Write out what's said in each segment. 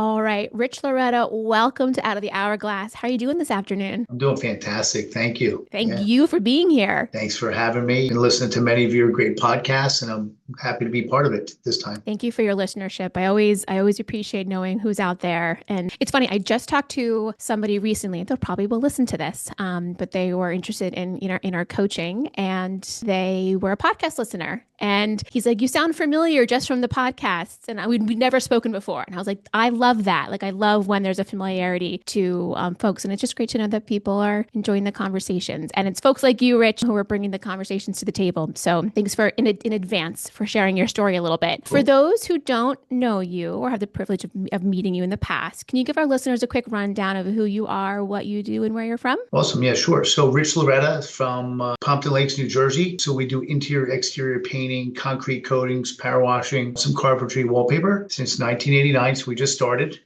All right, Rich Lauretta, welcome to Out of the Hourglass. How are you doing this afternoon? I'm doing fantastic. Thank you. Thank Yeah. you for being here. Thanks for having me and listening to many of your great podcasts, and I'm happy to be part of it this time. Thank you for your listenership. I always appreciate knowing who's out there. And it's funny, I just talked to somebody recently. They'll probably will listen to this, but they were interested in our coaching, and they were a podcast listener. And he's like, "You sound familiar just from the podcasts," and we'd never spoken before. And I was like, "I love that. Like, I love when there's a familiarity to folks, and it's just great to know that people are enjoying the conversations. And it's folks like you, Rich, who are bringing the conversations to the table. So thanks for in advance for sharing your story a little bit. For Cool. those who don't know you or have the privilege of meeting you in the past, can you give our listeners a quick rundown of who you are, what you do, and where you're from? Awesome. Yeah, sure. So Rich Lauretta from Pompton Lakes, New Jersey. So we do interior, exterior painting, concrete coatings, power washing, some carpentry, wallpaper since 1989. So we just started.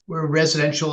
We're residential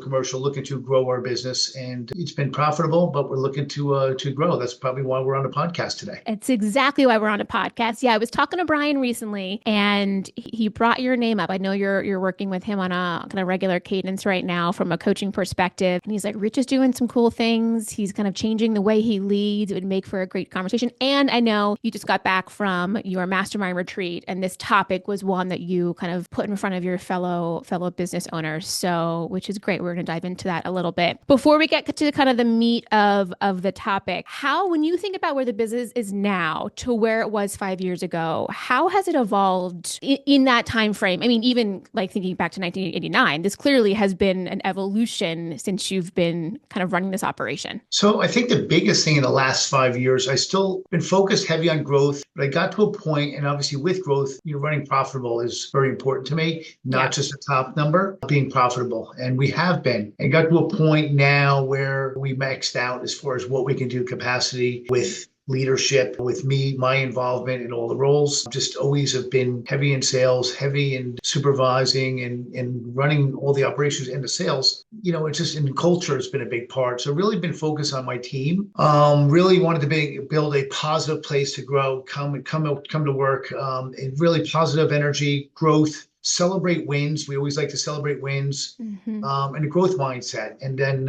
commercial, looking to grow our business, and it's been profitable, but we're looking to grow. That's probably why we're on the podcast today. It's exactly why we're on a podcast. Yeah, I was talking to Brian recently, and he brought your name up. I know you're working with him on a kind of regular cadence right now from a coaching perspective. And he's like, Rich is doing some cool things. He's kind of changing the way he leads. It would make for a great conversation. And I know you just got back from your mastermind retreat, and this topic was one that you kind of put in front of your fellow business owners. So, which is great. We're going to dive into that a little bit. Before we get to kind of the meat of the topic, when you think about where the business is now to where it was 5 years ago, how has it evolved in that time frame? I mean, even like thinking back to 1989, this clearly has been an evolution since you've been kind of running this operation. So I think the biggest thing in the last 5 years, I still been focused heavy on growth, but I got to a point, and obviously with growth, running profitable is very important to me, not just a top number, being profitable. And we have been, and got to a point now where we maxed out as far as what we can do capacity with leadership, with me, my involvement in all the roles. Just always have been heavy in sales, heavy in supervising and running all the operations and the sales. It's just in culture has been a big part. So really been focused on my team. Really wanted to build a positive place to grow, come to work, and really positive energy, growth. Celebrate wins. We always like to celebrate wins, and a growth mindset, and then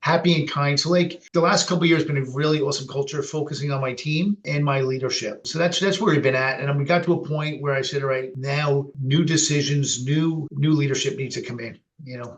happy and kind. So like the last couple of years been a really awesome culture, focusing on my team and my leadership. So that's where we've been at. And we got to a point where I said, all right, now new decisions, new leadership needs to come in.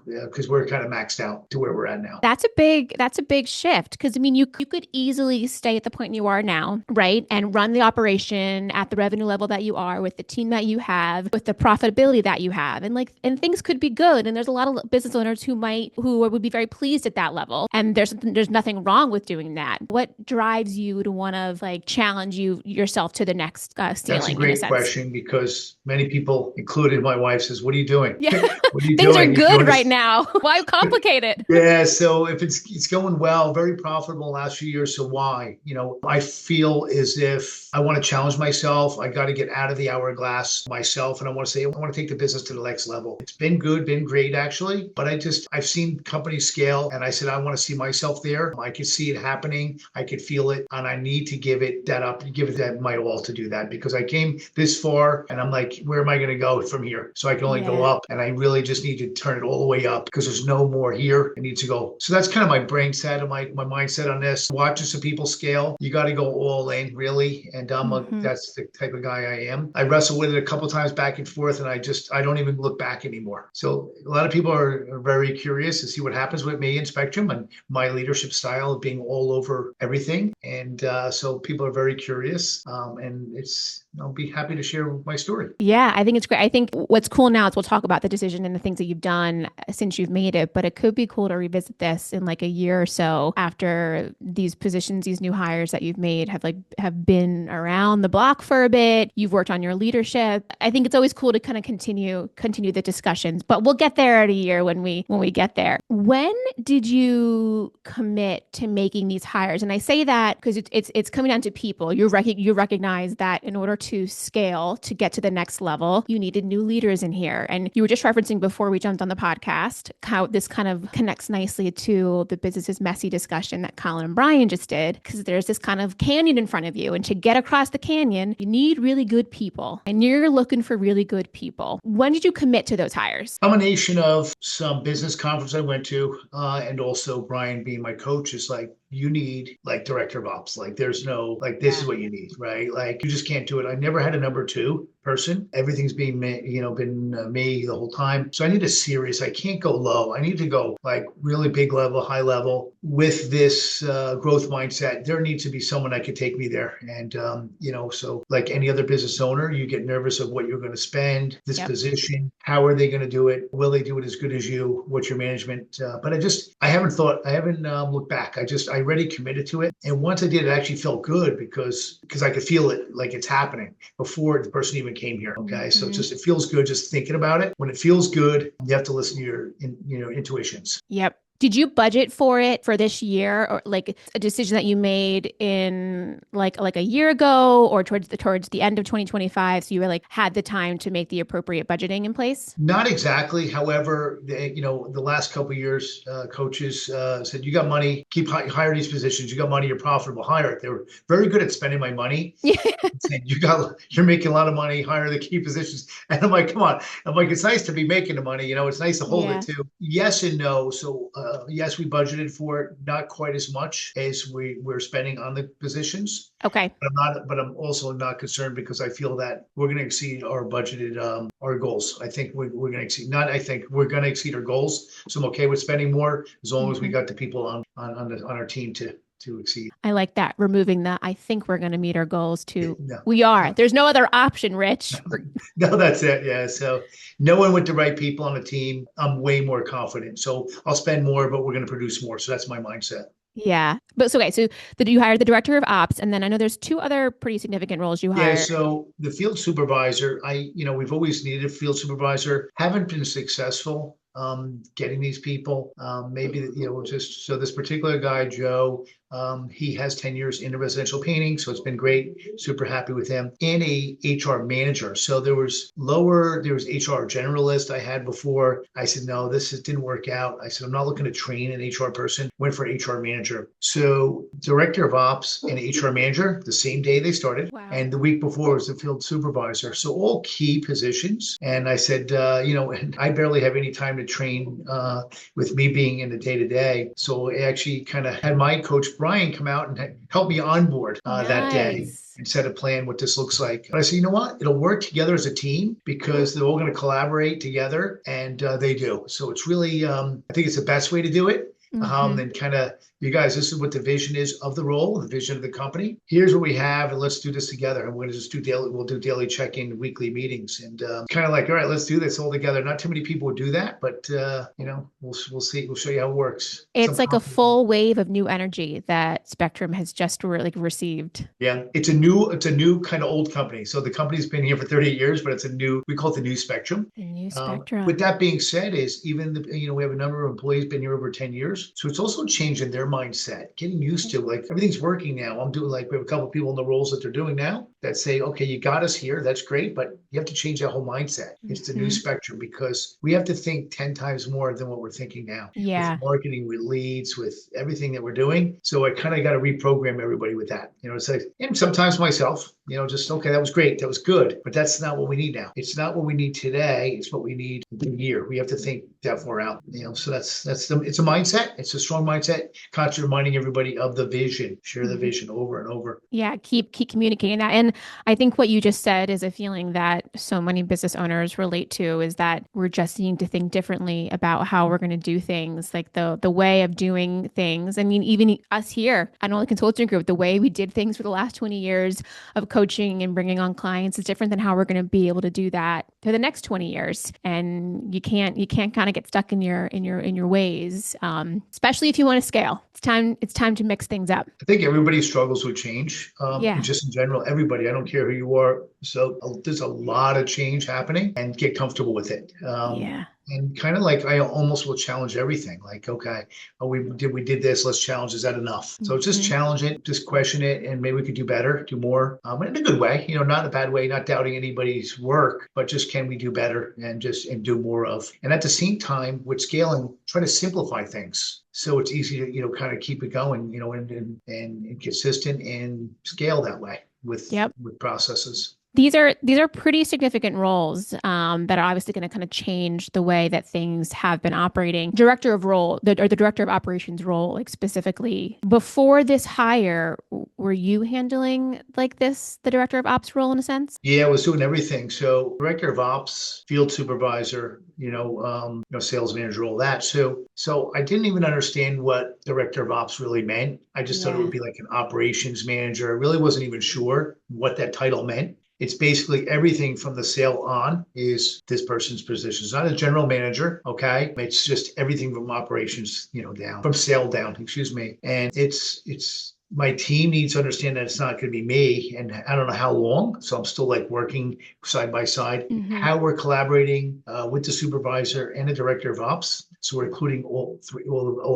Because we're kind of maxed out to where we're at now. That's a big shift. Because I mean, you could easily stay at the point you are now, right? And run the operation at the revenue level that you are, with the team that you have, with the profitability that you have. And things could be good. And there's a lot of business owners who would be very pleased at that level. And there's nothing wrong with doing that. What drives you to want to like challenge yourself to the next ceiling? That's a great question, because many people, including my wife, says, "What are you doing? Yeah. What are you Things doing?" are good right now. Why complicate it? Yeah, so if it's going well, very profitable last few years. So why? I feel as if I want to challenge myself. I got to get out of the hourglass myself, and I want to take the business to the next level. It's been good, been great actually, but I've seen companies scale, and I said I want to see myself there. I could see it happening. I could feel it, and I need to give it that my all to do that, because I came this far, and I'm like, where am I going to go from here? So I can only go up, and I really just need to turn it all the way up, because there's no more here. It needs to go. So that's kind of my brain set and my mindset on this. Watching some people scale, you got to go all in, really. And that's the type of guy I am. I wrestle with it a couple times back and forth, and I don't even look back anymore. So a lot of people are very curious to see what happens with me in Spectrum and my leadership style of being all over everything. And so people are very curious, and I'll be happy to share my story. Yeah, I think it's great. I think what's cool now is we'll talk about the decision and the things that you've done since you've made it, but it could be cool to revisit this in like a year or so after these positions, these new hires that you've made have been around the block for a bit. You've worked on your leadership. I think it's always cool to kind of continue the discussions, but we'll get there at a year when we get there. When did you commit to making these hires? And I say that because it's coming down to people. You recognize that in order to scale, to get to the next level, you needed new leaders in here. And you were just referencing before we jumped on the podcast, how this kind of connects nicely to the business is messy discussion that Colin and Brian just did, because there's this kind of canyon in front of you. And to get across the canyon, you need really good people. And you're looking for really good people. When did you commit to those hires? Combination of some business conference I went to, and also Brian being my coach is like, you need like director of ops. Like there's no, like, this is what you need, right? Like you just can't do it. I never had a number two person. Everything's been me the whole time. So I need a serious, I can't go low. I need to go like really big level, high level with this growth mindset. There needs to be someone that could take me there. And, so like any other business owner, you get nervous of what you're going to spend, this position, how are they going to do it? Will they do it as good as you? What's your management? But I haven't looked back. I already committed to it. And once I did, it actually felt good because I could feel it like it's happening before the person even came here. Okay. So it feels good just thinking about it. When it feels good, you have to listen to your intuitions. Yep. Did you budget for it for this year, or like a decision that you made in like a year ago or towards the end of 2025? So you were like had the time to make the appropriate budgeting in place? Not exactly. However, the last couple of years, coaches said, you got money, hire these positions. You got money, you're profitable, hire it. They were very good at spending my money. Saying, you're making a lot of money, hire the key positions. And I'm like, come on. I'm like, it's nice to be making the money. It's nice to hold it too. Yes and no. So yes, we budgeted for it, not quite as much as we're spending on the positions. Okay. But I'm also not concerned because I feel that we're going to exceed our budgeted our goals. I think we're going to exceed. Not I think we're going to exceed our goals. So I'm okay with spending more as long as we got the people on our team to exceed. I like that. Removing that. I think we're going to meet our goals too. No. We are. There's no other option, Rich. No, that's it. Yeah. So knowing with the right people on the team, I'm way more confident. So I'll spend more, but we're going to produce more. So that's my mindset. Yeah. So you hired the director of ops, and then I know there's two other pretty significant roles you hired. Yeah. So the field supervisor, we've always needed a field supervisor. Haven't been successful getting these people. Maybe, just so this particular guy, Joe, he has 10 years in residential painting, so it's been great. Super happy with him. And a HR manager. So there was HR generalist I had before. I said, no, didn't work out. I said, I'm not looking to train an HR person. Went for HR manager. So director of ops and HR manager, the same day they started. Wow. And the week before was the field supervisor. So all key positions. And I said, and I barely have any time to train with me being in the day-to-day. So I actually kind of had my coach Brian come out and help me onboard that day and set a plan what this looks like. And I said, you know what? It'll work together as a team because they're all going to collaborate together, and they do. So it's really, I think it's the best way to do it. And kind of, you guys, this is what the vision is of the role, the vision of the company. Here's what we have, and let's do this together. And we're going to just we'll do daily check-in, weekly meetings, and kind of like, all right, let's do this all together. Not too many people would do that, but we'll see. We'll show you how it works. It's like a full wave of new energy that Spectrum has just received. Yeah, it's a new kind of old company. So the company's been here for 38 years, but we call it the new Spectrum. The new Spectrum. With that being said, is even we have a number of employees been here over 10 years. So it's also changing their mindset, getting used to like everything's working now. I'm doing we have a couple of people in the roles that they're doing now that say, okay, you got us here. That's great. But you have to change that whole mindset. It's the new Spectrum because we have to think 10 times more than what we're thinking now. Yeah. With marketing, with leads, with everything that we're doing. So I kind of got to reprogram everybody with that. It's like, and sometimes myself, just, okay, that was great. That was good. But that's not what we need now. It's not what we need today. It's what we need in the year. We have to think that far out, so it's a mindset. It's a strong mindset. Constantly reminding everybody of the vision, share the vision over and over. Yeah. Keep communicating that. And I think what you just said is a feeling that so many business owners relate to, is that we're just needing to think differently about how we're going to do things, like the way of doing things. I mean, even us here at Nolan Consulting Group, the way we did things for the last 20 years of coaching and bringing on clients is different than how we're going to be able to do that for the next 20 years. And you can't kind of get stuck in your ways, especially if you want to scale. It's time to mix things up. I think everybody struggles with change. Just in general, everybody. I don't care who you are. So there's a lot of change happening, and get comfortable with it. And kind of like I almost will challenge everything. Like, okay, oh, we did this. Let's challenge. Is that enough? So just challenge it, just question it, and maybe we could do better, do more, in a good way. Not in a bad way, not doubting anybody's work, but just can we do better and do more of. And at the same time, with scaling, try to simplify things so it's easy to kind of keep it going, and consistent and scale that way with processes. These are pretty significant roles that are obviously going to kind of change the way that things have been operating. Director of role, or the director of operations role, like specifically. Before this hire, were you handling like the director of ops role in a sense? Yeah, I was doing everything. So director of ops, field supervisor, sales manager, all that. So I didn't even understand what director of ops really meant. I just thought it would be like an operations manager. I really wasn't even sure what that title meant. It's basically everything from the sale on is this person's position. It's not a general manager, okay? It's just everything from operations, down, from sale down, excuse me. And it's my team needs to understand that it's not going to be me, and I don't know how long. So I'm still like working side by side. How we're collaborating with the supervisor and the director of ops. So we're including all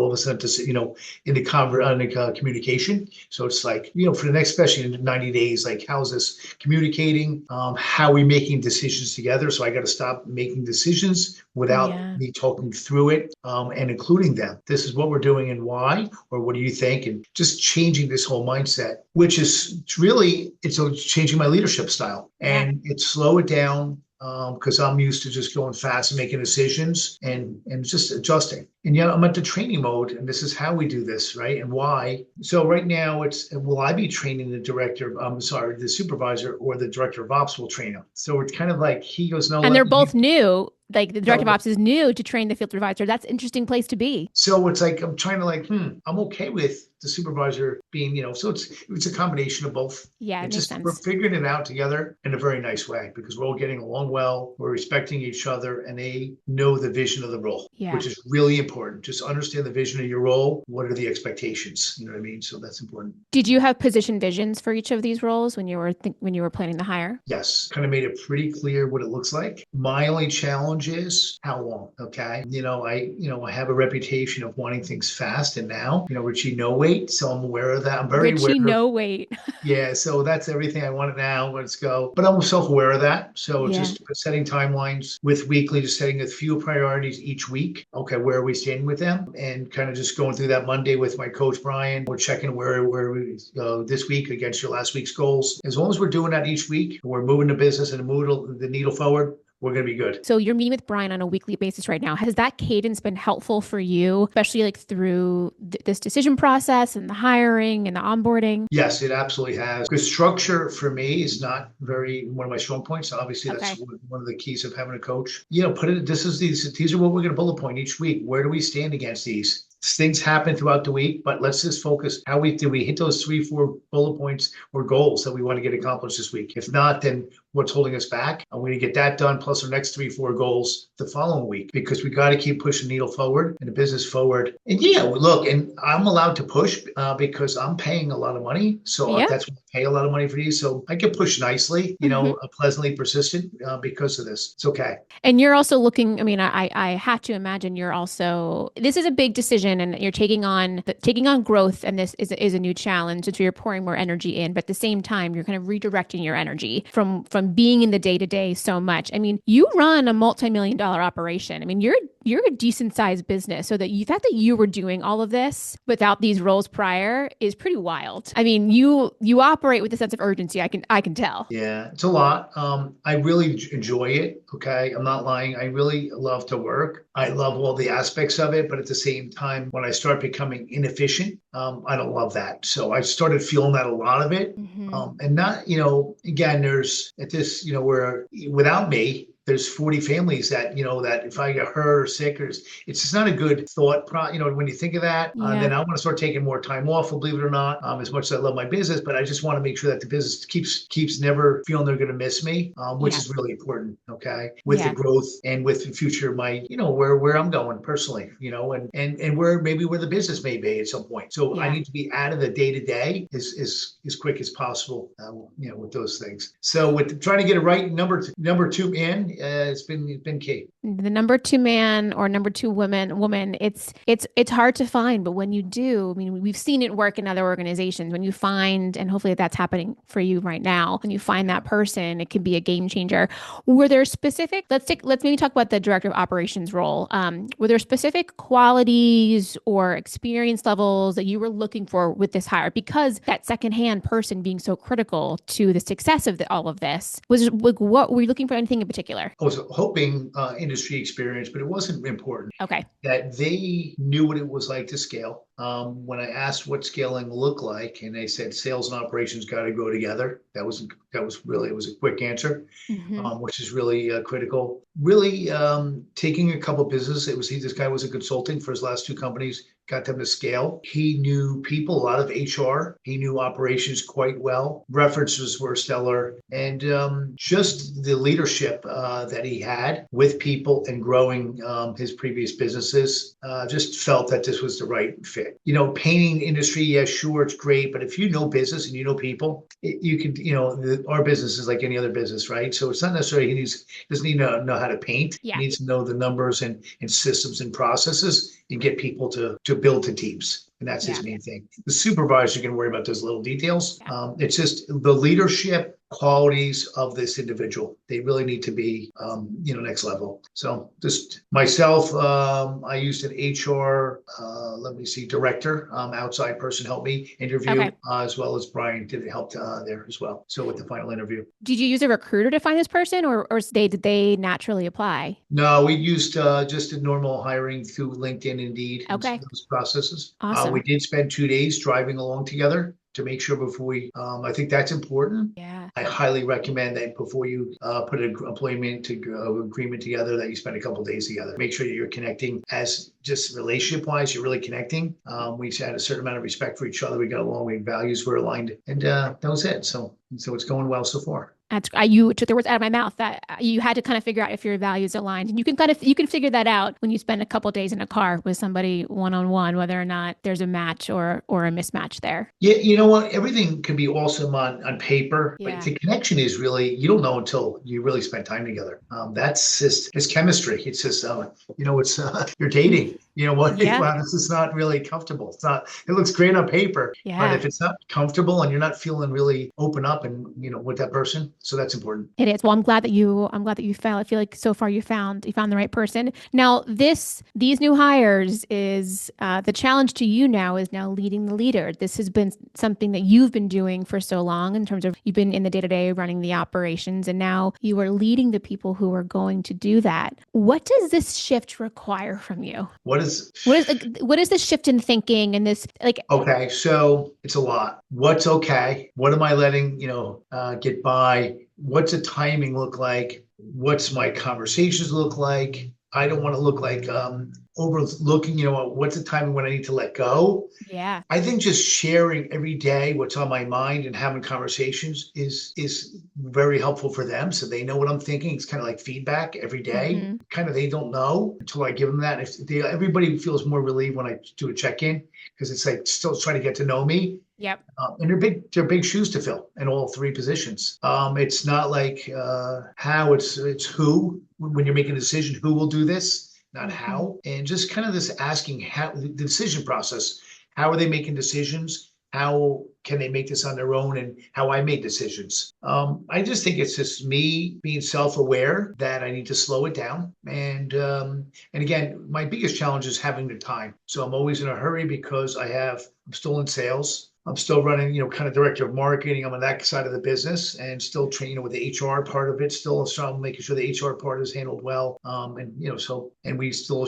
of us in the communication. So it's like, for the next, especially in 90 days, like how's this communicating? How are we making decisions together? So I got to stop making decisions without me talking through it and including them. This is what we're doing and why, or what do you think? And just changing this whole mindset, which is really, it's changing my leadership style, and it's slow it down. Because I'm used to just going fast and making decisions and just adjusting. And I'm at the training mode, and this is how we do this, right? And why. So right now will I be training the supervisor, or the director of ops will train him? So it's kind of like he goes, no. And they're both new. Like the director of ops is new to train the field supervisor. That's an interesting place to be. So it's like, I'm trying to I'm okay with the supervisor being, so it's a combination of both. Yeah, it makes sense. We're figuring it out together in a very nice way, because we're all getting along well. We're respecting each other, and they know the vision of the role, which is really important. Just understand the vision of your role. What are the expectations? You know what I mean? So that's important. Did you have position visions for each of these roles when you were planning the hire? Yes, kind of made it pretty clear what it looks like. My only challenge is how long. Okay, I have a reputation of wanting things fast, and now, Richie, no wait. So I'm aware of that. I'm very aware. Richie, no wait. Yeah, so that's everything I want it now. Let's go. But I'm self-aware of that. So just setting timelines with weekly, just setting a few priorities each week. Okay, where are we standing with them? And kind of just going through that Monday with my coach, Brian. We're checking where we this week against your last week's goals. As long as we're doing that each week, we're moving the business and the needle forward, we're going to be good. So you're meeting with Brian on a weekly basis right now. Has that cadence been helpful for you, especially like through this decision process and the hiring and the onboarding? Yes, it absolutely has. Because structure for me is not one of my strong points. Obviously, that's one of the keys of having a coach. These are what we're going to bullet point each week. Where do we stand against these? Things happen throughout the week, but let's just focus. Did we hit those 3-4 bullet points or goals that we want to get accomplished this week? If not, then what's holding us back? I'm going to get that done, plus our next 3-4 goals the following week, because we got to keep pushing the needle forward and the business forward. And look, and I'm allowed to push because I'm paying a lot of money. So that's when I pay a lot of money for these. So I can push nicely, pleasantly persistent because of this. It's okay. And you're also looking, I have to imagine this is a big decision, and you're taking on growth, and this is a new challenge. So you're pouring more energy in, but at the same time, you're kind of redirecting your energy from being in the day-to-day so much. You run a multi-million-dollar operation. You're a decent-sized business. So the fact that you were doing all of this without these roles prior is pretty wild. You operate with a sense of urgency. I can tell. Yeah, it's a lot. I really enjoy it. Okay, I'm not lying. I really love to work. I love all the aspects of it, but at the same time, when I start becoming inefficient, I don't love that. So I started feeling that a lot of it. And not, again, there's at this, where without me, there's 40 families that, that if I get hurt or sick, it's just not a good thought. When you think of that, then I want to start taking more time off, believe it or not, as much as I love my business, but I just want to make sure that the business keeps never feeling they're going to miss me, which is really important. Okay. With the growth and with the future, where I'm going personally, and where the business may be at some point. So I need to be out of the day to day as quick as possible, with those things. So with trying to get it right, number two in, it's been key. The number two man or number two woman, it's hard to find, but when you do, I mean, we've seen it work in other organizations. When you find, and hopefully that's happening for you right now, when you find that person, it can be a game changer. Were there specific, let's maybe talk about the director of operations role. Were there specific qualities or experience levels that you were looking for with this hire? Because that secondhand person being so critical to the success of all of this was like, what were you looking for? Anything in particular? I was hoping industry experience, but it wasn't important. Okay. That they knew what it was like to scale. When I asked what scaling looked like, and they said sales and operations got to go together. That was really, it was a quick answer, which is really critical. Really taking a couple of businesses. This guy was a consulting for his last two companies, got them to scale. He knew people, a lot of HR. He knew operations quite well. References were stellar. And just the leadership that he had with people and growing his previous businesses, just felt that this was the right fit. Painting industry, yeah, sure, it's great. But if you know business and you know people, you can, our business is like any other business, right? So it's not necessarily doesn't need to know how to paint. Yeah. He needs to know the numbers and systems and processes and get people to build the teams. And that's his main thing. The supervisor can worry about those little details. It's just the leadership qualities of this individual. They really need to be, next level. So just myself, I used an HR, director, outside person help me interview, as well as Brian did help there as well. So with the final interview. Did you use a recruiter to find this person or did they naturally apply? No, we used just a normal hiring through LinkedIn, Indeed, those processes. Awesome. We did spend 2 days driving along together to make sure before we, I think that's important. Yeah. I highly recommend that before you put an employment agreement together, that you spend a couple of days together. Make sure that you're connecting as just relationship wise, you're really connecting. We had a certain amount of respect for each other. We got along, values were aligned, and that was it. So it's going well so far. You took the words out of my mouth that you had to kind of figure out if your values aligned, and you can figure that out when you spend a couple of days in a car with somebody one-on-one, whether or not there's a match or a mismatch there. Yeah, you know what? Everything can be awesome on paper, but the connection is really, you don't know until you really spend time together. That's just, it's chemistry. It's just, it's you're dating. You know what? Yeah. Wow, this is not really comfortable. It looks great on paper, but if it's not comfortable and you're not feeling really open up and, with that person, so that's important. It is. Well, I'm glad that you found, I feel like so far you found the right person. Now these new hires is, the challenge to you now is now leading the leader. This has been something that you've been doing for so long in terms of you've been in the day-to-day running the operations, and now you are leading the people who are going to do that. What does this shift require from you? What is this shift in thinking and this Okay, so it's a lot. What's okay? What am I letting get by? What's the timing look like? What's my conversations look like? I don't want to look like overlooking, what's the timing when I need to let go? Yeah. I think just sharing every day what's on my mind and having conversations is very helpful for them. So they know what I'm thinking. It's kind of like feedback every day. Kind of, they don't know until I give them that. Everybody feels more relieved when I do a check-in, because it's like still trying to get to know me. Yep. And they're big shoes to fill in all three positions. It's not like how, it's who. When you're making a decision, who will do this, not how. And just kind of this asking how the decision process, how are they making decisions? How can they make this on their own, and how I make decisions? I just think it's just me being self-aware that I need to slow it down. And again, my biggest challenge is having the time. So I'm always in a hurry because I'm still in sales. I'm still running, kind of director of marketing. I'm on that side of the business and still training with the HR part of it. Still, so I'm making sure the HR part is handled well. And we still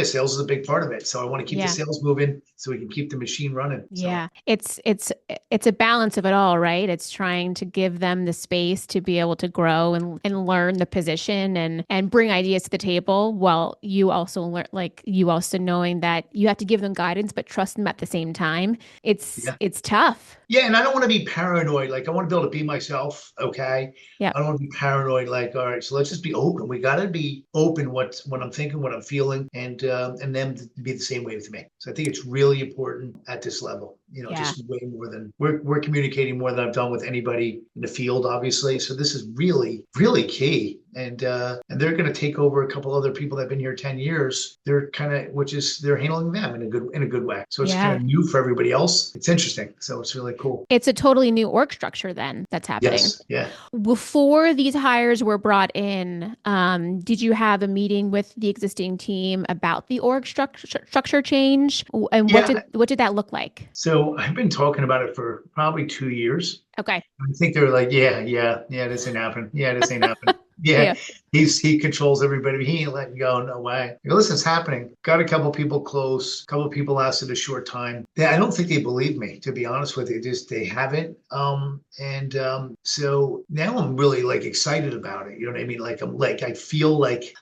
sales is a big part of it. So I want to keep the sales moving so we can keep the machine running. Yeah. So. It's a balance of it all, right? It's trying to give them the space to be able to grow and learn the position and bring ideas to the table, while you also learn, you also knowing that you have to give them guidance, but trust them at the same time. It's tough. Yeah, and I don't want to be paranoid. I want to be able to be myself, okay? Yeah. I don't want to be paranoid, all right, so let's just be open. We got to be open what I'm thinking, what I'm feeling, and them to be the same way with me. So I think it's really important at this level, just way more than, we're communicating more than I've done with anybody in the field, obviously. So this is really, really key. and they're going to take over a couple other people that've been here 10 years. They're they're handling them in a good way. So it's kind of new for everybody else. It's interesting. So it's really cool. It's a totally new org structure then that's happening. Yes. Yeah. Before these hires were brought in, did you have a meeting with the existing team about the org structure change? And what did that look like? So I've been talking about it for probably 2 years. Okay. I think they're like, yeah, this ain't happening. Yeah, this ain't happening. Yeah. He controls everybody. He ain't letting go. No way. I go, listen, it's happening. Got a couple people close. A couple people lasted a short time. Yeah, I don't think they believe me, to be honest with you. They haven't. So now I'm really like excited about it. You know what I mean? I feel like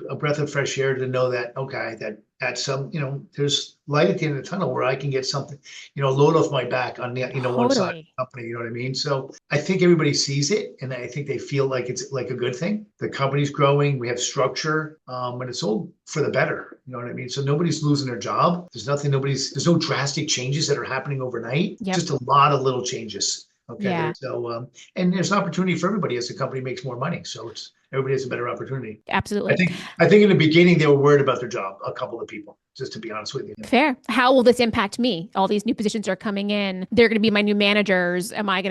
a breath of fresh air to know that, okay, that at some, there's light at the end of the tunnel where I can get something, load off my back on the, one side of the company, you know what I mean? So I think everybody sees it, and I think they feel like it's like a good thing. The company's growing, we have structure, and it's all for the better, you know what I mean? So nobody's losing their job. There's no drastic changes that are happening overnight, just a lot of little changes. Okay. Yeah. So, and there's an opportunity for everybody as the company makes more money. So everybody has a better opportunity. Absolutely. I think in the beginning they were worried about their job. A couple of people, just to be honest with you. Fair. How will this impact me? All these new positions are coming in. They're going to be my new managers. Am I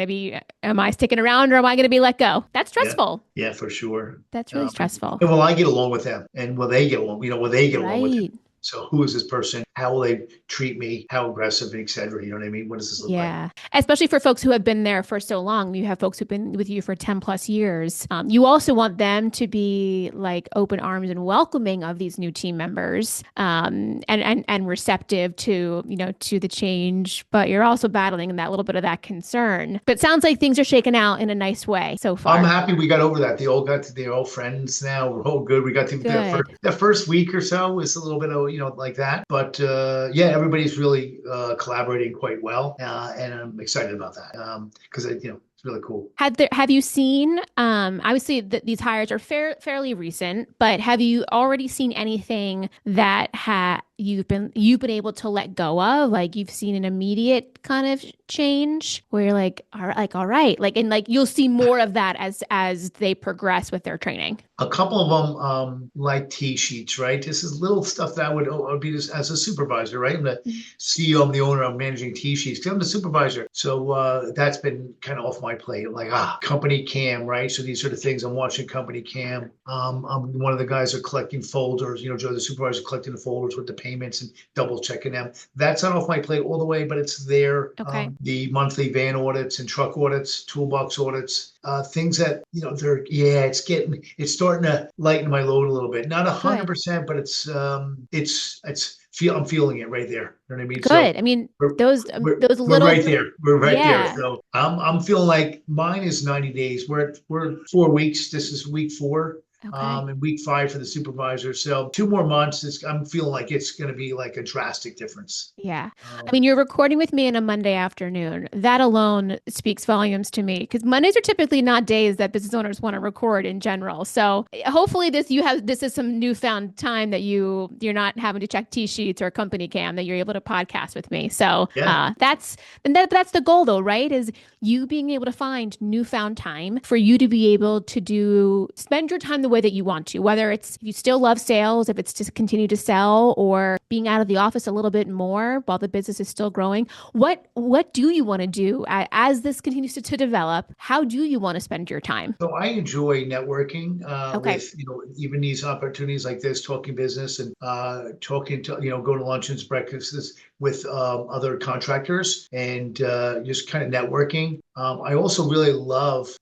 sticking around, or am I going to be let go? That's stressful. Yeah, for sure. That's really stressful. And will I get along with them? And will they get along? Will they get along with them? So who is this person? How will they treat me? How aggressive, et cetera? You know what I mean? What does this look like? Yeah. Especially for folks who have been there for so long. You have folks who've been with you for 10 plus years. You also want them to be like open arms and welcoming of these new team members, and receptive to the change. But you're also battling that little bit of that concern. But it sounds like things are shaken out in a nice way so far. I'm happy we got over that. They're all friends now. We're all good. We got to the first week or so was a little bit of, like that. But everybody's really collaborating quite well, and I'm excited about that because it's really cool. Have you seen? Obviously, these hires are fairly recent, but have you already seen anything that you've been able to let go of? Like you've seen an immediate kind of change where you're like, all right, and you'll see more of that as they progress with their training. A couple of them like T-sheets, right? This is little stuff that I would be as a supervisor, right? I'm the CEO, I'm the owner, I'm managing T-sheets. I'm the supervisor. So that's been kind of off my plate. I'm like, company cam, right? So these sort of things, I'm watching company cam. I'm one of the guys are collecting folders, Joe, the supervisor, collecting the folders with the payments and double checking them. That's not off my plate all the way, but it's there. Okay. The monthly van audits and truck audits, toolbox audits, things that, it's starting to lighten my load a little bit. Not 100%, but I'm feeling it right there. You know what I mean? Good. So I mean, those little. We're right there. We're right there. So I'm feeling like mine is 90 days. We're 4 weeks. This is week 4. Okay. And week 5 for the supervisor. So 2 more months. I'm feeling like it's going to be like a drastic difference. Yeah. I mean, you're recording with me on a Monday afternoon. That alone speaks volumes to me because Mondays are typically not days that business owners want to record in general. So hopefully this is some newfound time that you're not having to check T-sheets or company cam, that you're able to podcast with me. So that's the goal though, right? Is you being able to find newfound time for you to be able to spend your time the way that you want to, whether it's if you still love sales, if it's to continue to sell, or being out of the office a little bit more while the business is still growing. What do you want to do as this continues to develop? How do you want to spend your time? So I enjoy networking with even these opportunities like this, talking business and talking to going to luncheons, breakfasts with other contractors and just kind of networking. I also really love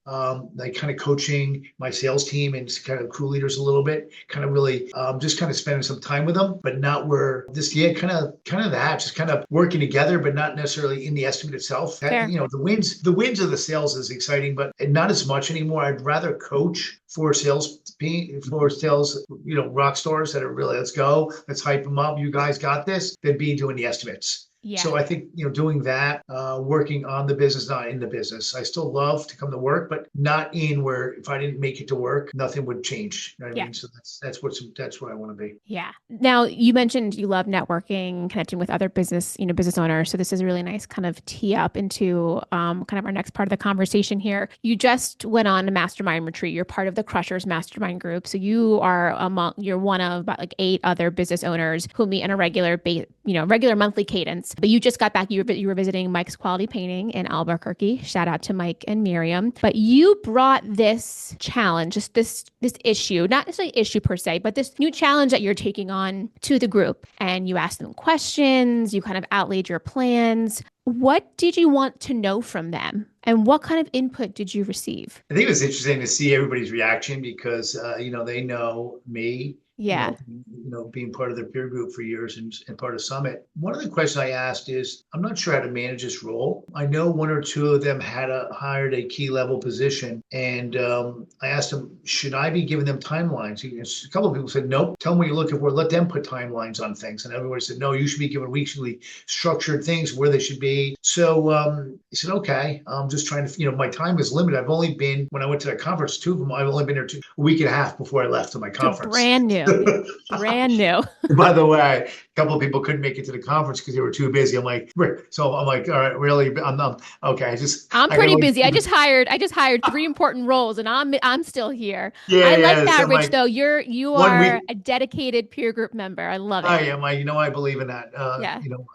like kind of coaching my sales team and kind of crew leaders a little bit, kind of really just kind of spending some time with them, but not where this, kind of that, just kind of working together, but not necessarily in the estimate itself. That, the wins of the sales is exciting, but not as much anymore. I'd rather coach for sales, rock stars that are really, let's go, let's hype them up. You guys got this, than be doing the estimates. Yeah. So I think, doing that, working on the business, not in the business. I still love to come to work, but not in where if I didn't make it to work, nothing would change. You know what I mean? So that's what I want to be. Yeah. Now you mentioned you love networking, connecting with other business owners. So this is a really nice kind of tee up into kind of our next part of the conversation here. You just went on a mastermind retreat. You're part of the Crushers Mastermind group. So you're one of about like 8 other business owners who meet on a regular monthly cadence. But you just got back. You were visiting Mike's Quality Painting in Albuquerque. Shout out to Mike and Miriam. But you brought this challenge, just this issue, not necessarily issue per se, but this new challenge that you're taking on to the group. And you asked them questions. You kind of outlaid your plans. What did you want to know from them? And what kind of input did you receive? I think it was interesting to see everybody's reaction because, they know me. Yeah. Being part of their peer group for years and part of Summit. One of the questions I asked is, I'm not sure how to manage this role. I know 1 or 2 of them hired a key level position. And I asked them, should I be giving them timelines? A couple of people said, nope, tell them what you're looking for. Let them put timelines on things. And everybody said, no, you should be given weekly structured things where they should be. So I said, okay, I'm just trying to, my time is limited. I've only been, when I went to that conference, 2 of them, I've only been there a week and a half before I left to my conference. Brand new. Brand new. By the way, a couple of people couldn't make it to the conference because they were too busy. I'm like, all right, really? I'm okay. I'm pretty busy. I just hired 3 important roles, and I'm still here. Yeah, I like that, so Rich. Though you are a dedicated peer group member. I love it. I am. I believe in that.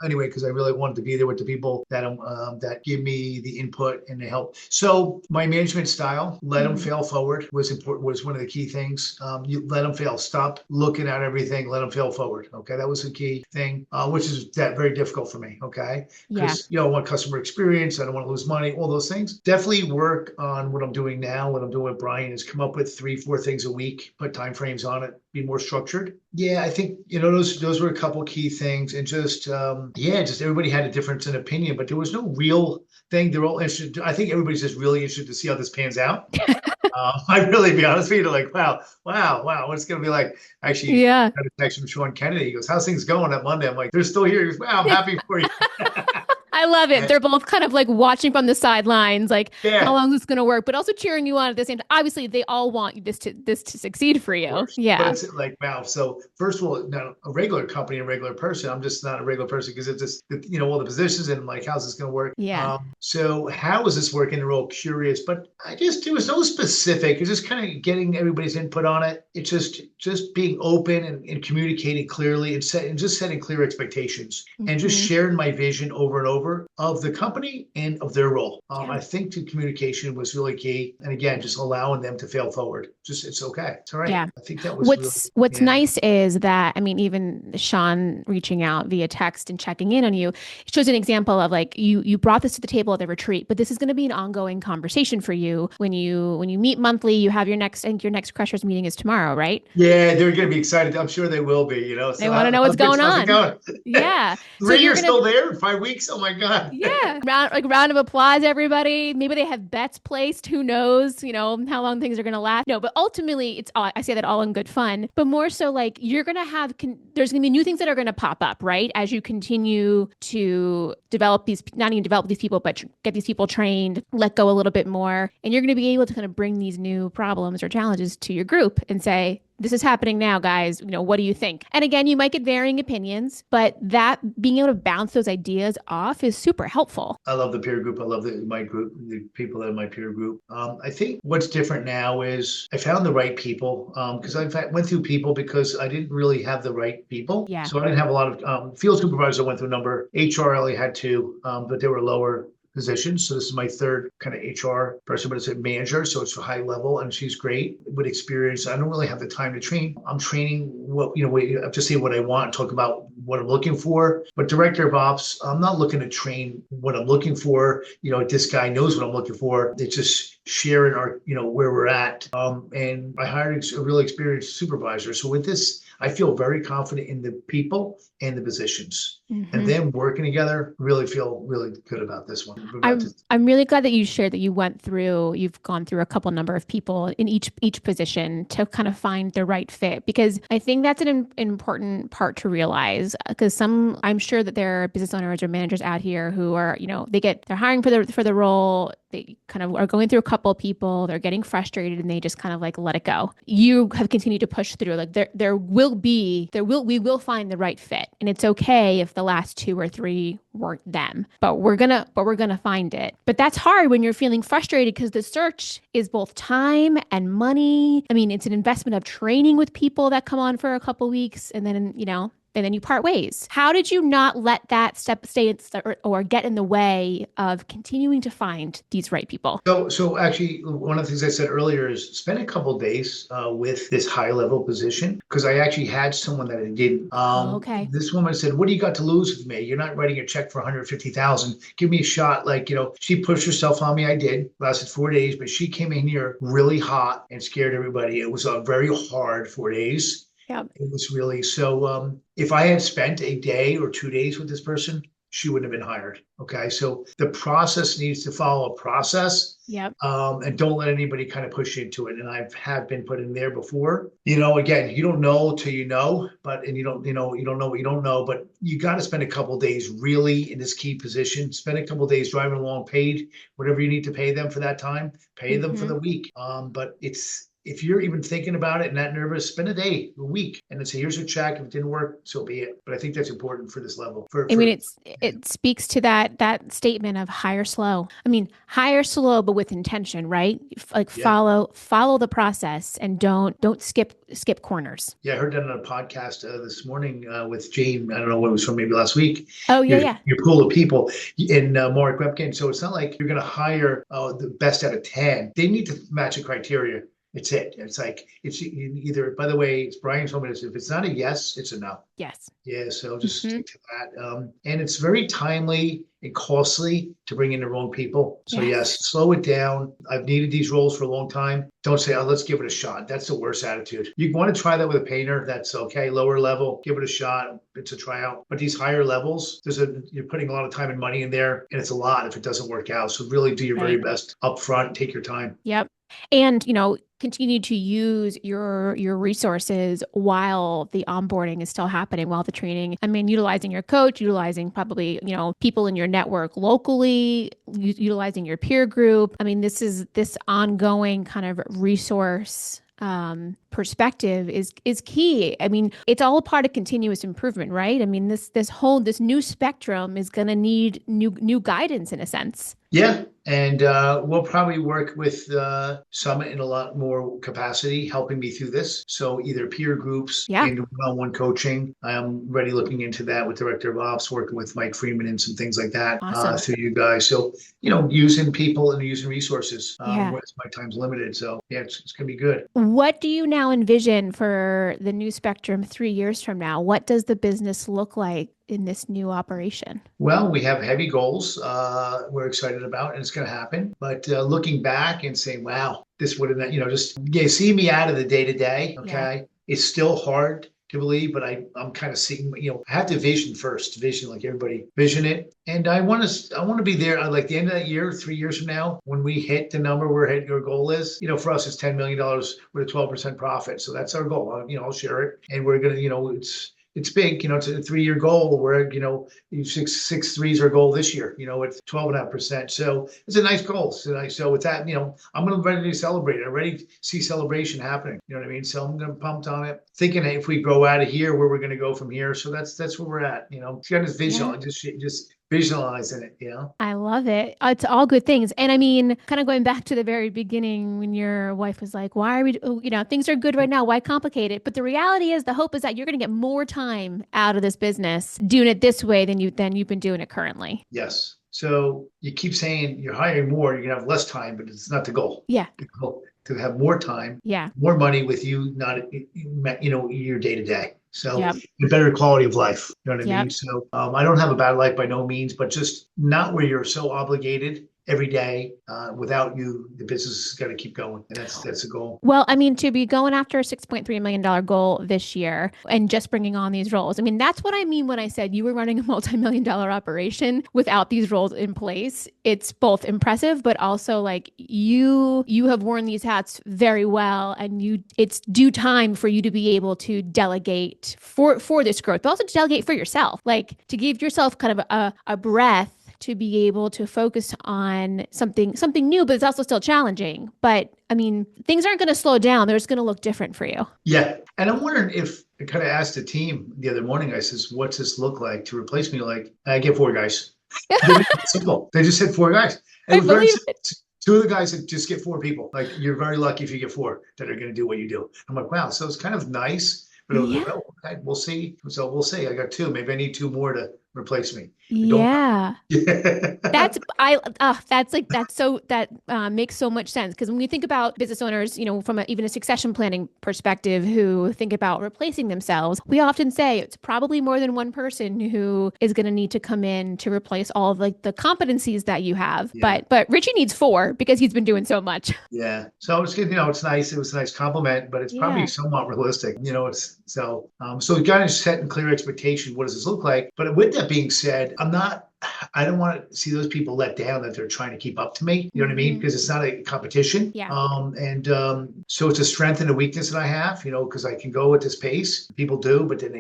Anyway, because I really wanted to be there with the people that give me the input and the help. So my management style, let them fail forward, was important. Was one of the key things. You let them fail. Stop looking at everything. Let them fail forward. Okay, that was a key thing, which is very difficult for me. Okay, because I want customer experience. I don't want to lose money. All those things. Definitely work on what I'm doing now. What I'm doing with Brian is come up with 3-4 things a week. Put time frames on it. Be more structured. Yeah, I think those were a couple key things, and just everybody had a difference in opinion, but there was no real thing. They're all interested. I think everybody's just really interested to see how this pans out. I'd really be honest with you, like, wow, what's it going to be like? Actually, I got a text from Sean Kennedy. He goes, how's things going that Monday? I'm like, they're still here. He goes, wow, I'm happy for you. I love it. They're both kind of like watching from the sidelines, like how long is this going to work, but also cheering you on at the same time. Obviously, they all want this to succeed for you. Yeah. But it's like, wow. So first of all, now a regular company, a regular person, I'm just not a regular person because it's just, all the positions and I'm like, how's this going to work? Yeah. So how is this working? They're all curious, but there was no specific. It's just kind of getting everybody's input on it. It's just being open and communicating clearly and just setting clear expectations and just sharing my vision over and over of the company and of their role. I think the communication was really key. And again, just allowing them to fail forward. It's okay. It's all right. Yeah. I think that was what's nice is that, even Sean reaching out via text and checking in on you, it shows an example of like, you brought this to the table at the retreat, but this is going to be an ongoing conversation for you when you meet monthly. You have your next Crushers meeting is tomorrow, right? Yeah, they're going to be excited. I'm sure they will be, So they want to know what's going on. Yeah. So you're still there in 5 weeks? Oh my God. Yeah. Round of applause, everybody. Maybe they have bets placed. Who knows, how long things are going to last. No, but ultimately I say that all in good fun, but more so like you're going to have, there's going to be new things that are going to pop up, right? As you continue to not even develop these people, but get these people trained, let go a little bit more. And you're going to be able to kind of bring these new problems or challenges to your group and say, this is happening now, guys. What do you think? And again, you might get varying opinions, but that being able to bounce those ideas off is super helpful. I love the peer group. I love my group, the people that are in my peer group. I think what's different now is I found the right people because I went through people because I didn't really have the right people. Yeah. So I didn't have a lot of Field Supervisor. I went through a number. HR only had 2, but they were lower positions. So this is my 3rd kind of HR person, but it's a manager. So it's a high level and she's great with experience. I don't really have the time to train. I'm training I have to say what I want, talk about what I'm looking for. But director of ops, I'm not looking to train what I'm looking for. This guy knows what I'm looking for. It's just sharing our, where we're at. And I hired a really experienced supervisor. So with this, I feel very confident in the people and the positions. And Mm-hmm. then working together, really feel really good about this one. I'm really glad that you shared that you've gone through a couple number of people in each position to kind of find the right fit, because I think that's an important part to realize, because I'm sure that there are business owners or managers out here who are, they're hiring for the role. They kind of are going through a couple of people, they're getting frustrated, and they just kind of like let it go. You have continued to push through. Like we will find the right fit. And it's okay if the last two or three weren't them, but we're gonna find it. But that's hard when you're feeling frustrated, because the search is both time and money. I mean, it's an investment of training with people that come on for a couple weeks, and then, and then you part ways. How did you not let that stay or get in the way of continuing to find these right people? So actually, one of the things I said earlier is spend a couple of days with this high level position, because I actually had someone that I did. Okay. This woman said, "What do you got to lose with me? You're not writing a check for 150,000. Give me a shot." She pushed herself on me. I did. Lasted 4 days, but she came in here really hot and scared everybody. It was a very hard 4 days. Yeah. It was really so. If I had spent a day or 2 days with this person, she wouldn't have been hired. Okay. So the process needs to follow a process. Yep. And don't let anybody kind of push you into it. And have been put in there before. Again, you don't know till you know, and you don't know what you don't know, but you got to spend a couple of days really in this key position. Spend a couple of days driving along, paid whatever you need to pay them for that time, pay them for the week. But if you're even thinking about it and that nervous, spend a week, and then say, here's a check. If it didn't work, so be it. But I think that's important for this level. It speaks to that statement of hire slow. I mean, hire slow, but with intention, right? Like follow the process, and don't skip corners. Yeah, I heard that on a podcast this morning with Jane. I don't know what it was from, maybe last week. Oh, yeah. Your pool of people in Mark Webkin. So it's not like you're going to hire the best out of 10. They need to match a criteria. It's it. It's like, it's either, by the way, it's Brian told me this, if it's not a yes, it's a no. Yes. Yeah. So just stick to that. And it's very timely and costly to bring in the wrong people. So yes, slow it down. I've needed these roles for a long time. Don't say, oh, let's give it a shot. That's the worst attitude. You want to try that with a painter. That's okay. Lower level, give it a shot. It's a tryout. But these higher levels, you're putting a lot of time and money in there, and it's a lot if it doesn't work out. So really do your very best up front. Take your time. Yep. And, continue to use your resources while the onboarding is still happening, while the training. I mean, utilizing your coach, utilizing probably, people in your network locally, utilizing your peer group. I mean, this ongoing kind of resource perspective is key. I mean, it's all a part of continuous improvement, right? I mean, this new spectrum is going to need new guidance in a sense. Yeah. And we'll probably work with Summit in a lot more capacity, helping me through this. So either peer groups and one-on-one coaching. I'm already looking into that with Director of Ops, working with Mike Freeman and some things like that through you guys. So, using people and using resources. My time's limited. So it's going to be good. What do you now envision for the new spectrum 3 years from now? What does the business look like in this new operation? Well, we have heavy goals we're excited about, and it's going to happen. But looking back and saying, wow, this would have, see me out of the day-to-day, okay? Yeah. It's still hard to believe, but I'm kind of seeing, I have to vision like everybody, vision it. And I want to be there like the end of that year, 3 years from now, when we hit the number we're hitting, your goal is, for us, it's $10 million with a 12% profit. So that's our goal. I'll share it. And we're going to, it's big, it's a 3-year goal where, 6.3 is our goal this year, it's 12.5%. So it's a nice goal. So with that, I'm going to ready to celebrate. I already see celebration happening. You know what I mean? So I'm going to pumped on it, thinking if we grow out of here, where we're going to go from here. So that's where we're at, it's got this vision, just visualizing it, I love it. It's all good things. And I mean, kind of going back to the very beginning when your wife was like, why are we, things are good right now. Why complicate it? But the reality is, the hope is that you're going to get more time out of this business doing it this way than you've been doing it currently. Yes. So you keep saying you're hiring more, you're going to have less time, but it's not the goal. Yeah. The goal to have more time, more money with you, not, your day to day. So a better quality of life, you know what I mean? So I don't have a bad life by no means, but just not where you're so obligated every day. Without you, the business is going to keep going. And that's the goal. Well, I mean, to be going after a $6.3 million goal this year and just bringing on these roles, I mean, that's what I mean when I said you were running a multi-million dollar operation without these roles in place. It's both impressive, but also like you have worn these hats very well, and it's due time for you to be able to delegate for this growth, but also to delegate for yourself, like to give yourself kind of a breath to be able to focus on something new, but it's also still challenging. But I mean, things aren't going to slow down. They're just going to look different for you. Yeah. And I'm wondering if I kind of asked the team the other morning, I says, what's this look like to replace me? Like, I get 4 guys. Simple. They just said 4 guys. And it was very simple. 2 of the guys that just get 4 people. Like, you're very lucky if you get 4 that are going to do what you do. I'm like, wow. So it's kind of nice. But it was like, oh, okay, we'll see. So we'll see. I got 2. Maybe I need 2 more to replace me. Yeah. That makes so much sense, because when we think about business owners, from even a succession planning perspective, who think about replacing themselves, we often say it's probably more than one person who is going to need to come in to replace all of like the competencies that you have. Yeah. But Richie needs 4 because he's been doing so much. Yeah. So it's good. It's nice. It was a nice compliment, but it's probably somewhat realistic. So we got to set and clear expectation. What does this look like? But with that being said, I don't want to see those people let down that they're trying to keep up to me. You know what I mean? Because it's not a competition. Yeah. So it's a strength and a weakness that I have, because I can go at this pace. People do, but then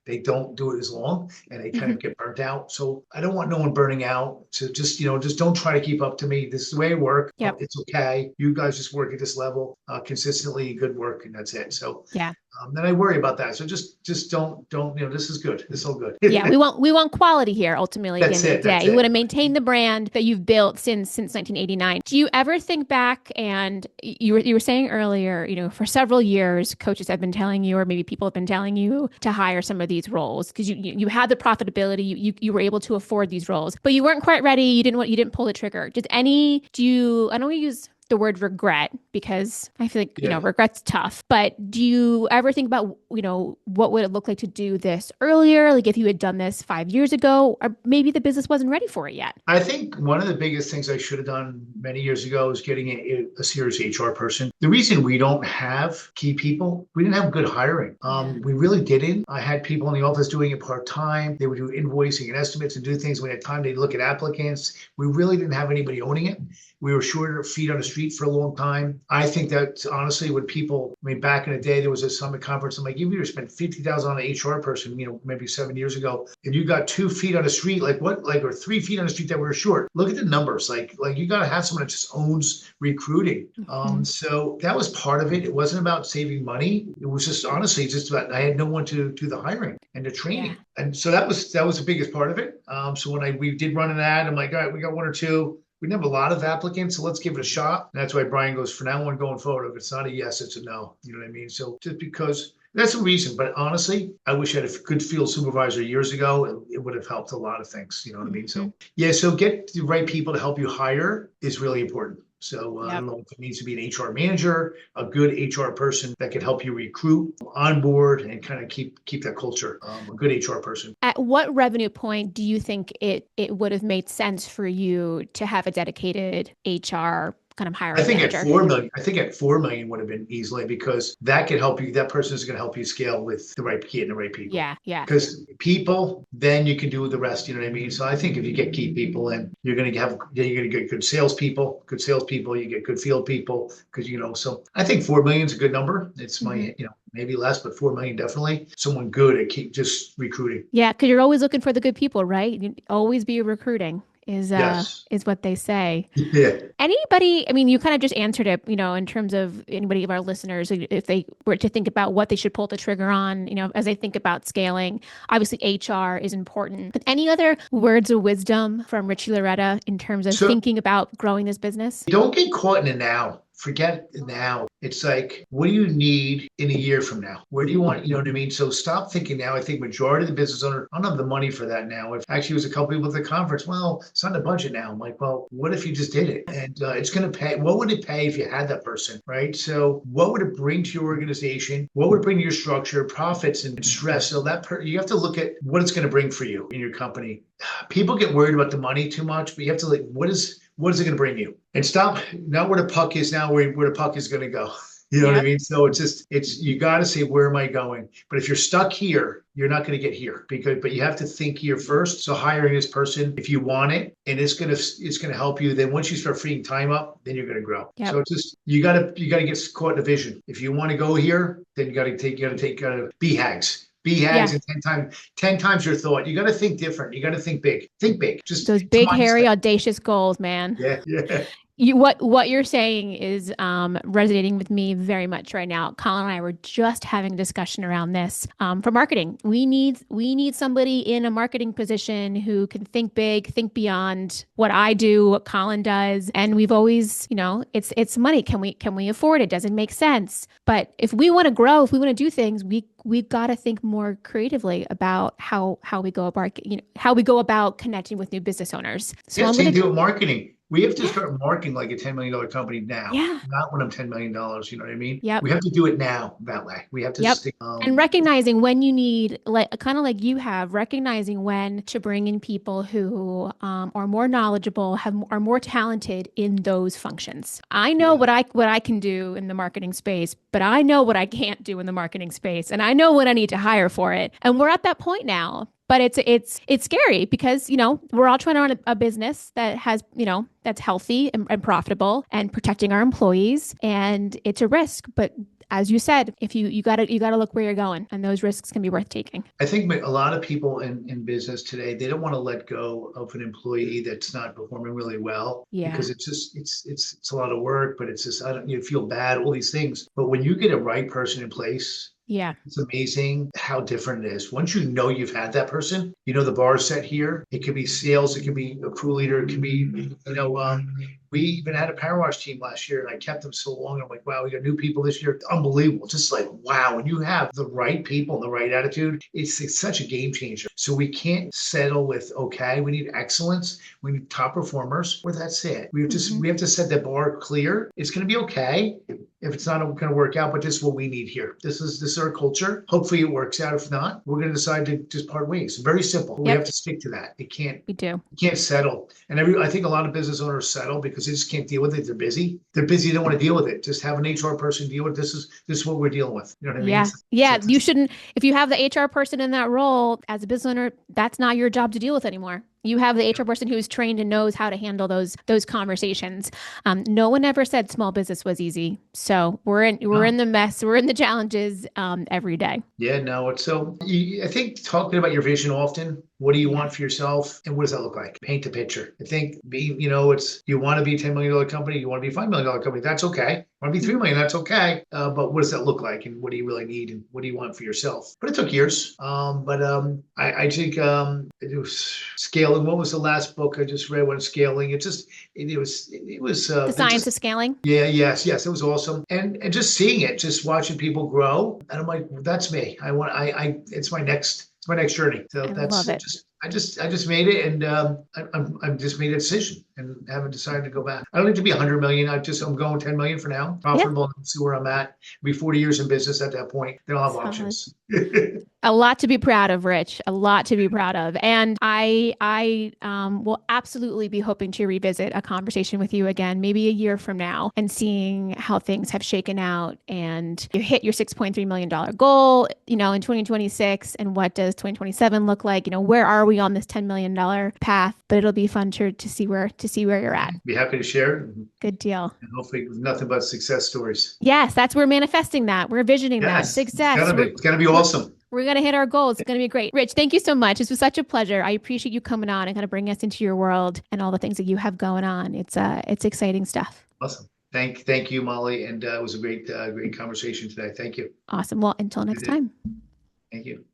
they don't do it as long, and they kind of get burnt out. So I don't want no one burning out. So just don't try to keep up to me. This is the way I work. Yep. It's okay. You guys just work at this level consistently, good work, and that's it. So yeah. Then I worry about that. So just don't. This is good. This is all good. Yeah, we want quality here. Ultimately, at the end of the day, you want to maintain the brand that you've built since 1989. Do you ever think back, and you were saying earlier, for several years, coaches have been telling you, or maybe people have been telling you, to hire some of these roles because you had the profitability, you were able to afford these roles, but you weren't quite ready. You didn't pull the trigger. I know we use the word regret because I feel like, regret's tough, but do you ever think about, what would it look like to do this earlier? Like if you had done this 5 years ago, or maybe the business wasn't ready for it yet? I think one of the biggest things I should have done many years ago is getting a serious HR person. The reason we don't have key people, we didn't have good hiring. We really didn't. I had people in the office doing it part-time. They would do invoicing and estimates and do things when they had time. They'd look at applicants. We really didn't have anybody owning it. We were shorter feet on the street for a long time. I think that honestly, when people, back in the day, there was a summit conference. I'm like, if you spent $50,000 on an HR person, maybe 7 years ago, and you got 2 feet on the street, or 3 feet on the street that were short. Look at the numbers. Like you got to have someone that just owns recruiting. So that was part of it. It wasn't about saving money. It was just honestly just about, I had no one to do the hiring and the training. Yeah. And so that was the biggest part of it. So when we did run an ad, I'm like, all right, we got 1 or 2. We didn't have a lot of applicants, so let's give it a shot. And that's why Brian goes, for now on going forward, if it's not a yes, it's a no. You know what I mean? So just because that's the reason. But honestly, I wish I had a good field supervisor years ago. It would have helped a lot of things. You know what I mean? So so get the right people to help you hire is really important. So I don't know if it needs to be an HR manager, a good HR person that can help you recruit, onboard, and kind of keep that culture, a good HR person. At what revenue point do you think it would have made sense for you to have a dedicated HR kind of hiring manager? At 4 million, at 4 million would have been easily, because that could help you. That person is going to help you scale with the right key and the right people. Yeah. Because people, then you can do the rest. You know what I mean? So I think if you get key people, and you're going to get good salespeople. You get good field people, because So I think 4 million is a good number. It's my maybe less, but 4 million definitely. Someone good at keep just recruiting. Yeah, because you're always looking for the good people, right? You always be recruiting. Is what they say. Yeah. Anybody, you kind of just answered it, in terms of anybody of our listeners, if they were to think about what they should pull the trigger on, as they think about scaling, obviously HR is important. But any other words of wisdom from Rich Lauretta in terms of thinking about growing this business? Don't get caught in the now. Forget now. It's like, what do you need in a year from now? Where do you want, you know what I mean? So stop thinking now. I think majority of the business owner, I don't have the money for that now. If actually it was a couple people at the conference, well, it's not in the budget now. I'm like, well, what if you just did it? And it's going to pay. What would it pay if you had that person, right? So what would it bring to your organization? What would it bring to your structure, profits and stress? So you have to look at what it's going to bring for you in your company. people get worried about the money too much, but you have to like, what is it going to bring you? And stop not where the puck is now, where the puck is going to go. You know what I Yep. mean? So you got to say, where am I going? But if you're stuck here, you're not going to get here but you have to think here first. So hiring this person, if you want it, and it's gonna help you. Then once you start freeing time up, then you're going to grow. Yep. So it's just you gotta get caught in a vision. If you want to go here, then you got to take BHAGs. BHAGs Yeah. and 10 times your thought. You got to think different. You got to think big. Think big. Just Those it's a big, hairy, mindset. audacious goals, man. Yeah, yeah. What you're saying is resonating with me very much right now. Colin and I were just having a discussion around this for marketing. We need somebody in a marketing position who can think big, think beyond what I do, what Colin does, and we've always, it's money. Can we afford it? Does it make sense? But if we want to grow, if we want to do things, we've got to think more creatively about how we go about how we go about connecting with new business owners. So Yeah, I'm same gonna deal with marketing. We have to yeah start marketing like a $10 million company now, yeah. not when I'm $10 million. You know what I mean? Yep. We have to do it now that way. We have to Yep. stick. And recognizing when you need, like kind of like you have, recognizing when to bring in people who are more knowledgeable, are more talented in those functions. I know Yeah. what I can do in the marketing space, but I know what I can't do in the marketing space, and I know what I need to hire for it. And we're at that point now. But it's scary because, we're all trying to run a business that has, that's healthy and profitable and protecting our employees. And it's a risk. But as you said, if you gotta look where you're going, and those risks can be worth taking. I think a lot of people in business today, they don't want to let go of an employee that's not performing really well Yeah. because it's a lot of work, but it's just, I don't, you feel bad, all these things. But when you get a right person in place, Yeah. it's amazing how different it is. Once you know you've had that person, the bar is set here. It could be sales, it could be a crew leader, it could be, we even had a power wash team last year and I kept them so long. I'm like, wow, we got new people this year. Unbelievable. Just like, wow, when you have the right people and the right attitude, it's such a game changer. So we can't settle with, okay, we need excellence. We need top performers, or that's it. We have to set the bar clear. It's going to be okay if it's not going to work out, but this is what we need here. This is our culture. Hopefully it works out. If not, we're going to decide to just part ways. Very simple. We have to stick to that. We do. can't settle. And I think a lot of business owners settle because they just can't deal with it. They're busy. They don't want to deal with it. Just have an HR person deal with it. This is what we're dealing with. You know what I mean? Yeah. Yeah. So You shouldn't, if you have the HR person in that role as a business owner, that's not your job to deal with anymore. You have the HR person who's trained and knows how to handle those conversations. No one ever said small business was easy. So we're in the mess. We're in the challenges every day. Yeah, no, I think talking about your vision often, what do you want for yourself and what does that look like? Paint the picture. I think it's, you want to be a $10 million company, you want to be a $5 million company, that's okay. You want to be 3 million, that's okay. But what does that look like and what do you really need and what do you want for yourself? But it took years. I think it was scaling. What was the last book I just read on scaling? It was The science of scaling. yeah, yes, it was awesome. And just seeing it, just watching people grow. And I'm like, that's me. It's my next journey. So I that's love it. I just made it and I've just made a decision and haven't decided to go back. I don't need to be 100 million. I'm going 10 million for now. Profitable and see where I'm at. Be 40 years in business at that point. Then I'll have options. A lot to be proud of, Rich. A lot to be proud of. And I will absolutely be hoping to revisit a conversation with you again, maybe a year from now, and seeing how things have shaken out. And you hit your $6.3 million goal, in 2026. And what does 2027 look like? Where are we on this $10 million path? But it'll be fun to see where you're at. Be happy to share. Good deal. And hopefully nothing but success stories. Yes, we're manifesting that. We're visioning that success. It's gonna be awesome. We're going to hit our goals. It's going to be great. Rich, thank you so much. This was such a pleasure. I appreciate you coming on and kind of bringing us into your world and all the things that you have going on. It's exciting stuff. Awesome. Thank you, Molly. And it was a great conversation today. Thank you. Awesome. Well, until next time. Thank you.